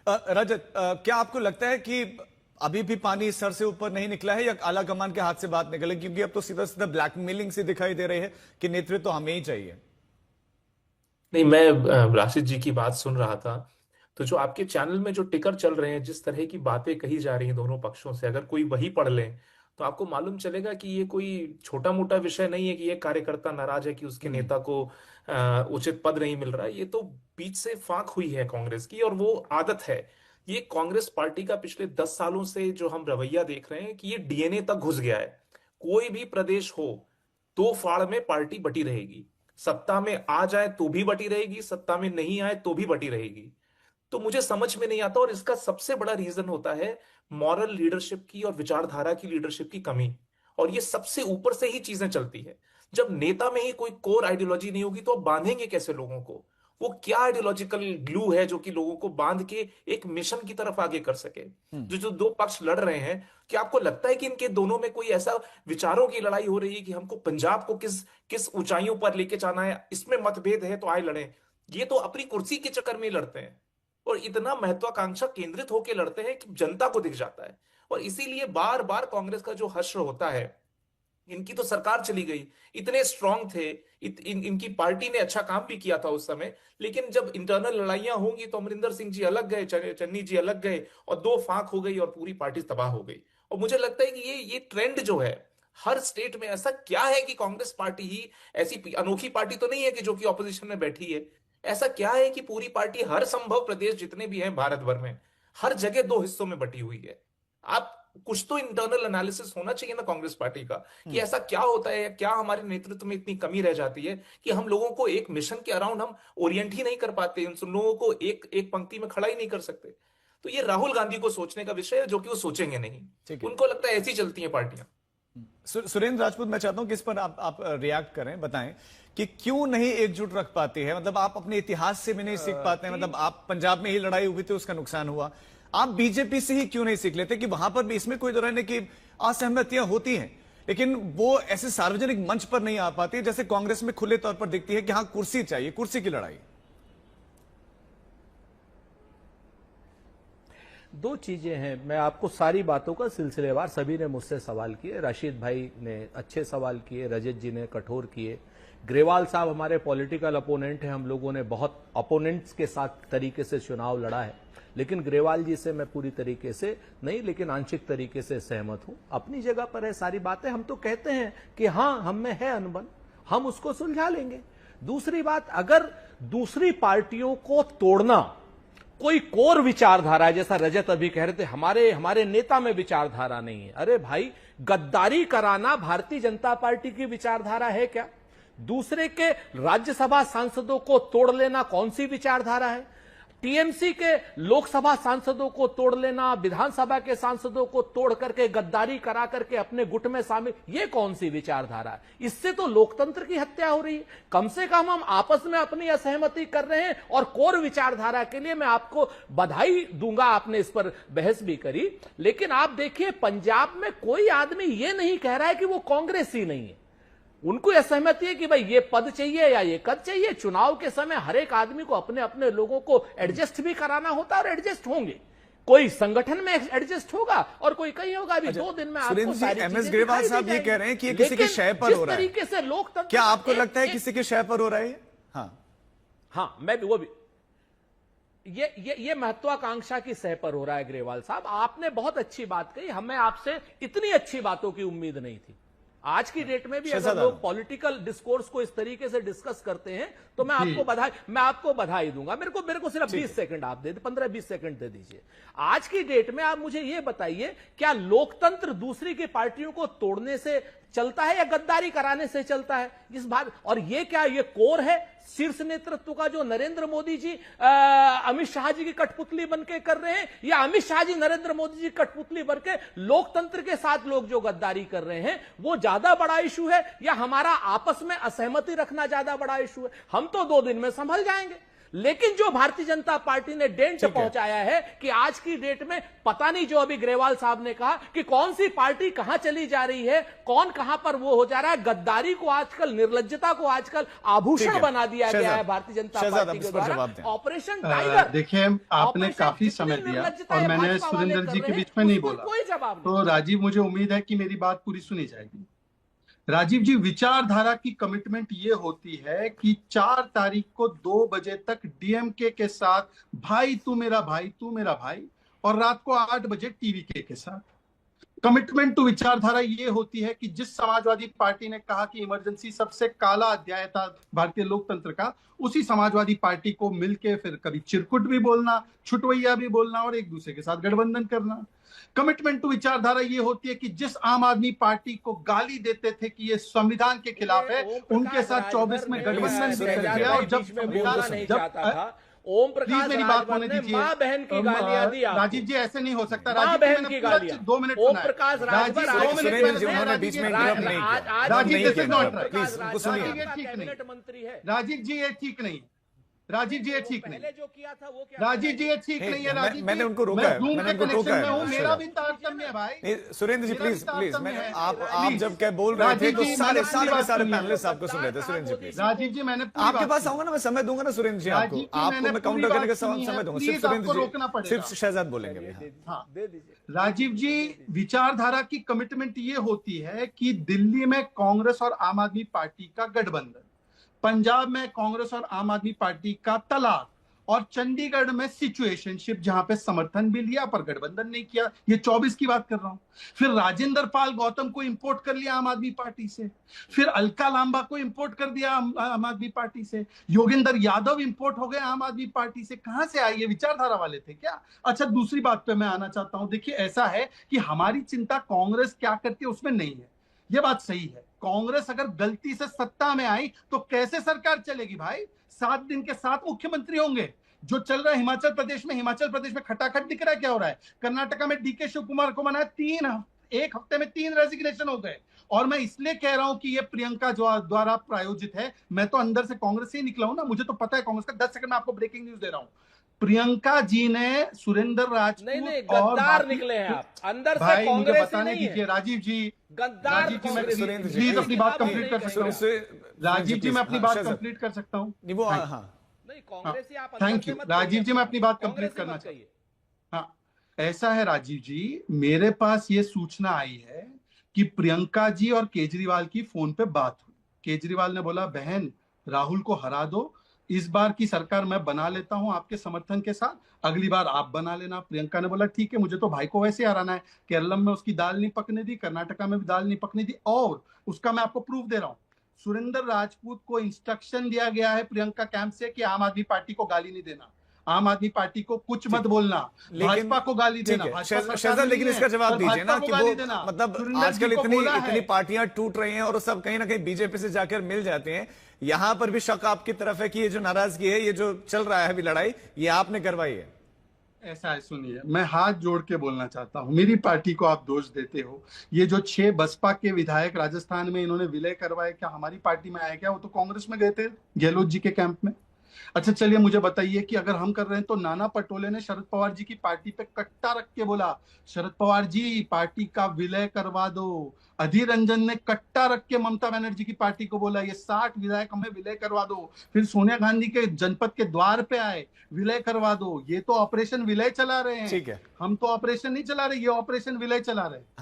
रजत, क्या आपको लगता है कि अभी भी पानी सर से ऊपर नहीं निकला है या आला कमान के हाथ से बात निकले? क्योंकि अब तो सीधा सीधा ब्लैकमेलिंग से दिखाई दे रही है कि नेतृत्व तो हमें ही चाहिए। नहीं, मैं राशिद जी की बात सुन रहा था। तो जो आपके चैनल में जो टिकर चल रहे हैं, जिस तरह की बातें कही जा रही हैं दोनों पक्षों से, अगर कोई वही पढ़ ले तो आपको मालूम चलेगा कि ये कोई छोटा मोटा विषय नहीं है कि ये कार्यकर्ता नाराज है कि उसके नेता को उचित पद नहीं मिल रहा है। ये तो बीच से फाक हुई है कांग्रेस की, और वो आदत है। ये कांग्रेस पार्टी का पिछले 10 सालों से जो हम रवैया देख रहे हैं कि ये डीएनए तक घुस गया है। कोई भी प्रदेश हो, दो फाड़ में पार्टी बटी रहेगी। सत्ता में आ जाए तो भी बटी रहेगी, सत्ता में नहीं आए तो भी बटी रहेगी। तो मुझे समझ में नहीं आता, और इसका सबसे बड़ा रीजन होता है मॉरल लीडरशिप की और विचारधारा की लीडरशिप की कमी। और ये सबसे ऊपर से ही चीजें चलती है। जब नेता में ही कोई कोर आइडियोलॉजी नहीं होगी तो आप बांधेंगे कैसे लोगों को? वो क्या आइडियोलॉजिकल ग्लू है जो कि लोगों को बांध के एक मिशन की तरफ आगे कर सके? जो जो दो पक्ष लड़ रहे हैं, क्या आपको लगता है कि इनके दोनों में कोई ऐसा विचारों की लड़ाई हो रही है कि हमको पंजाब को किस किस ऊंचाइयों पर लेके जाना है, इसमें मतभेद है तो आए लड़ें? ये तो अपनी कुर्सी के चक्कर में ही लड़ते हैं, और इतना महत्वाकांक्षा केंद्रित होकर लड़ते हैं कि जनता को दिख जाता है। और इसीलिए बार बार कांग्रेस का जो हश्र होता है, इनकी तो सरकार चली गई, इतने स्ट्रांग थे, इनकी पार्टी ने अच्छा काम भी किया था उस समय, लेकिन जब इंटरनल लड़ाइयां होंगी तो अमरिंदर सिंह जी अलग गए, चन्नी जी अलग गए, और दो फाक हो गई और पूरी पार्टी तबाह हो गई। और मुझे लगता है कि ये ट्रेंड जो है हर स्टेट में, ऐसा क्या है कि कांग्रेस पार्टी ही ऐसी अनोखी पार्टी तो नहीं है कि जो कि ऑपोजिशन में बैठी है। ऐसा क्या है कि पूरी पार्टी हर संभव प्रदेश जितने भी हैं भारत भर में, हर जगह दो हिस्सों में बटी हुई है? आप कुछ तो इंटरनल एनालिसिस होना चाहिए ना कांग्रेस पार्टी का, कि ऐसा क्या होता है, क्या हमारे नेतृत्व में इतनी कमी रह जाती है कि हम लोगों को एक मिशन के अराउंड हम ओरिएंट ही नहीं कर पाते, उन लोगों को एक एक पंक्ति में खड़ा ही नहीं कर सकते। तो ये राहुल गांधी को सोचने का विषय है, जो कि वो सोचेंगे नहीं। ठीक है। उनको लगता है ऐसी चलती हैं पार्टियां। सुरेंद्र राजपूत, मैं चाहता हूं कि इस पर आप रिएक्ट करें, बताएं कि क्यों नहीं एकजुट रख पाती है। मतलब आप अपने इतिहास से भी नहीं सीख पाते हैं। मतलब आप पंजाब में ही लड़ाई हुई थी, उसका नुकसान हुआ। आप बीजेपी से ही क्यों नहीं सीख लेते कि वहां पर भी, इसमें कोई दौरान की असहमतियां होती हैं, लेकिन वो ऐसे सार्वजनिक मंच पर नहीं आ पाती जैसे कांग्रेस में खुले तौर पर दिखती है कि हाँ कुर्सी चाहिए, कुर्सी की लड़ाई। दो चीजें हैं, मैं आपको सारी बातों का सिलसिलेवार, सभी ने मुझसे सवाल किए, राशिद भाई ने अच्छे सवाल किए, रजत जी ने कठोर किए, ग्रेवाल साहब हमारे पॉलिटिकल अपोनेंट हैं, हम लोगों ने बहुत अपोनेंट्स के साथ तरीके से चुनाव लड़ा है, लेकिन ग्रेवाल जी से मैं पूरी तरीके से नहीं, लेकिन आंशिक तरीके से सहमत हूं। अपनी जगह पर है सारी बातें, हम तो कहते हैं कि हां हम में है अनबन, हम उसको सुलझा लेंगे। दूसरी बात, अगर दूसरी पार्टियों को तोड़ना कोई कोर विचारधारा है, जैसा रजत अभी कह रहे थे हमारे नेता में विचारधारा नहीं है, अरे भाई गद्दारी कराना भारतीय जनता पार्टी की विचारधारा है क्या? दूसरे के राज्यसभा सांसदों को तोड़ लेना कौन सी विचारधारा है? टीएमसी के लोकसभा सांसदों को तोड़ लेना, विधानसभा के सांसदों को तोड़ करके गद्दारी करा करके अपने गुट में शामिल, ये कौन सी विचारधारा है? इससे तो लोकतंत्र की हत्या हो रही है। कम से कम हम आपस में अपनी असहमति कर रहे हैं, और कोर विचारधारा के लिए मैं आपको बधाई दूंगा, आपने इस पर बहस भी करी। लेकिन आप देखिए, पंजाब में कोई आदमी ये नहीं कह रहा है कि वो कांग्रेस ही नहीं है। उनको यह सहमति है कि भाई ये पद चाहिए या ये कद चाहिए। चुनाव के समय हर एक आदमी को अपने अपने लोगों को एडजस्ट भी कराना होता है, और एडजस्ट होंगे। कोई संगठन में एडजस्ट होगा और कोई कहीं होगा। अभी 2 दिन में आपको सारी एमएस ग्रेवाल साहब ये कह रहे हैं कि ये किसी के शय पर हो रहा है। तरीके से लोकतंत्र, क्या आपको लगता है किसी के शय पर हो रहा है? हाँ, मैं भी वो भी ये महत्वाकांक्षा की सह पर हो रहा है। ग्रेवाल साहब, आपने बहुत अच्छी बात कही, हमें आपसे इतनी अच्छी बातों की उम्मीद नहीं थी। आज की डेट में भी अगर लोग पॉलिटिकल डिस्कोर्स को इस तरीके से डिस्कस करते हैं तो मैं आपको बधाई दूंगा। मेरे को सिर्फ 20 सेकंड आप दे दे, 15-20 सेकंड दे दीजिए। आज की डेट में आप मुझे यह बताइए, क्या लोकतंत्र दूसरी की पार्टियों को तोड़ने से चलता है या गद्दारी कराने से चलता है? इस बात, और ये क्या ये कोर है शीर्ष नेतृत्व का, जो नरेंद्र मोदी जी अमित शाह जी की कठपुतली बनके कर रहे हैं, या अमित शाह जी नरेंद्र मोदी जी कठपुतली बनके लोकतंत्र के साथ लोग जो गद्दारी कर रहे हैं, वो ज्यादा बड़ा इशू है, या हमारा आपस में असहमति रखना ज्यादा बड़ा इशू है? हम तो 2 दिन में संभल जाएंगे, लेकिन जो भारतीय जनता पार्टी ने डेंट पहुंचाया है कि आज की डेट में पता नहीं, जो अभी ग्रेवाल साहब ने कहा कि कौन सी पार्टी कहां चली जा रही है, कौन कहां पर वो हो जा रहा है। गद्दारी को आजकल, निर्लज्जता को आजकल आभूषण बना दिया गया है भारतीय जनता पार्टी के द्वारा। ऑपरेशन टाइगर, देखिए आपने काफी समय दिया और मैंने सुरेंद्र जी के बीच में नहीं बोला, कोई जवाब तो राजीव मुझे उम्मीद है कि मेरी बात पूरी सुनी जाएगी। राजीव जी, विचारधारा की कमिटमेंट ये होती है कि 4 तारीख को 2 बजे तक डीएमके के साथ भाई तू मेरा भाई तू मेरा भाई, और रात को 8 बजे टीवीके के साथ। कमिटमेंट टू विचारधारा ये होती है कि जिस समाजवादी पार्टी ने कहा कि इमरजेंसी सबसे काला अध्याय था भारतीय लोकतंत्र का, उसी समाजवादी पार्टी को मिलके फिर कभी चिरकुट भी बोलना, छुटवैया भी बोलना और एक दूसरे के साथ गठबंधन करना। कमिटमेंट टू विचारधारा ये होती है कि जिस आम आदमी पार्टी को गाली देते थे कि ये संविधान के खिलाफ है, उनके साथ 24 में गठबंधन भी कर दिया। और जब ओम प्रकाश मेरी बात होने दीजिए, मां बहन की गालियां दी आपको। राजीव जी ऐसे नहीं हो सकता। मां बहन की गालियां, 2 मिनट ओम प्रकाश राजभर, बीच में इंटरप्ट नहीं किया। Rajiv this is not right, please उनको सुनिए। कैबिनेट मंत्री है राजीव जी, ये ठीक नहीं। राजीव जी ये ठीक नहीं। पहले जो किया था वो क्या? राजीव जी ये ठीक नहीं है। राजीव मैंने उनको रोका है, मैंने उनको टोका है। मेरा भी तारतम्य है भाई। सुरेंद्र जी मेरा प्लीज भी प्लीज, तारतम्य मैंने है। आप जब क्या बोल रहे थे राजीव तो जी, सारे मैंने सारे पूरी सारे बात पैनलिस्ट आपको सुन रहे थे। सुरेंद्र जी प्लीज, राजीव जी मैंने आपके पास आऊंगा ना, मैं समय दूंगा ना सुरेंद्र जी आपको। आपको मैं काउंटर करने का समय दूंगा। सिर्फ सुरेंद्र जी, सिर्फ शहजाद बोलेंगे अभी। हाँ, दे दीजिए। राजीव जी, विचारधारा की कमिटमेंट ये होती है कि दिल्ली में कांग्रेस और आम आदमी पार्टी का गठबंधन, पंजाब में कांग्रेस और आम आदमी पार्टी का तलाक, और चंडीगढ़ में सिचुएशनशिप जहां पे समर्थन भी लिया पर गठबंधन नहीं किया। ये 24 की बात कर रहा हूं। फिर राजेंद्र पाल गौतम को इंपोर्ट कर लिया आम आदमी पार्टी से, फिर अलका लांबा को इंपोर्ट कर दिया आम आदमी पार्टी से, योगेंद्र यादव इंपोर्ट हो गए आम आदमी पार्टी से। कहां से आई? ये विचारधारा वाले थे क्या? अच्छा, दूसरी बात पे मैं आना चाहता हूं। देखिए, ऐसा है कि हमारी चिंता कांग्रेस क्या करती है उसमें नहीं है, ये बात सही है। कांग्रेस अगर गलती से सत्ता में आई तो कैसे सरकार चलेगी भाई? 7 दिन के 7 मुख्यमंत्री होंगे। जो चल रहा है हिमाचल प्रदेश में खटाखट दिख रहा है क्या हो रहा है। कर्नाटका में डीके शिव कुमार को बनाया, एक हफ्ते में 3 रेजिग्नेशन हो गए। और मैं इसलिए कह रहा हूं कि ये प्रियंका द्वारा प्रायोजित है। मैं तो अंदर से कांग्रेस से ही निकला हूं ना, मुझे तो पता है कांग्रेस का। 10 सेकंड में आपको ब्रेकिंग न्यूज दे रहा हूं। प्रियंका जी ने सुरेंद्र राजपूत नहीं, गद्दार निकले हैं आप। अंदर से कांग्रेस बताने दीजिए। राजीव जी, गद्दार राजीव जी, मैं कांग्रेस। प्लीज अपनी बात कंप्लीट कर सकता हूँ। राजीव जी, मैं अपनी बात कंप्लीट कर सकता हूँ। नहीं, कांग्रेस ही आप थैंक यू राजीव जी, मैं अपनी बात कंप्लीट करना चाहिए। हाँ, ऐसा है राजीव जी, मेरे पास ये सूचना आई है कि प्रियंका जी और केजरीवाल की फोन पे बात हुई। केजरीवाल ने बोला, बहन राहुल को हरा दो, इस बार की सरकार मैं बना लेता हूं आपके समर्थन के साथ, अगली बार आप बना लेना। प्रियंका ने बोला ठीक है, मुझे तो भाई को वैसे हराना है। केरलम में उसकी दाल नहीं पकने दी, कर्नाटका में भी दाल नहीं पकने दी, और उसका मैं आपको प्रूफ दे रहा हूं। सुरेंद्र राजपूत को इंस्ट्रक्शन दिया गया है प्रियंका कैंप से कि आम आदमी पार्टी को गाली नहीं देना, आम आदमी पार्टी को कुछ मत बोलना, भाजपा को गाली देना। शहजाद, लेकिन इसका जवाब दीजिए ना कि वो मतलब आजकल इतनी पार्टियां टूट रही हैं और सब कहीं ना कहीं बीजेपी से जाकर मिल जाते हैं। यहां पर भी शक आपकी तरफ है कि ये जो नाराजगी है, ये जो चल रहा है अभी लड़ाई, ये आपने करवाई है? ऐसा है, सुनिए, मैं हाथ जोड़ के बोलना चाहता हूं। मेरी पार्टी को आप दोष देते हो। ये जो 6 बसपा के विधायक राजस्थान में इन्होंने विलय करवाए, क्या हमारी पार्टी में आए क्या? वो तो कांग्रेस में गए थे, गहलोत जी के कैंप में। अच्छा चलिए, मुझे बताइए कि अगर हम कर रहे हैं तो नाना पटोले ने शरद पवार जी की पार्टी पे कट्टा रख के बोला, शरद पवार जी पार्टी का विलय करवा दो। अधीर रंजन ने कट्टा रख के ममता बनर्जी की पार्टी को बोला, ये 60 विधायक हमें विलय करवा दो। फिर सोनिया गांधी के जनपद के द्वार पे आए, विलय करवा दो। ये तो ऑपरेशन विलय चला रहे हैं। ठीक है, हम तो ऑपरेशन नहीं चला रहे, ये ऑपरेशन विलय चला रहे हैं।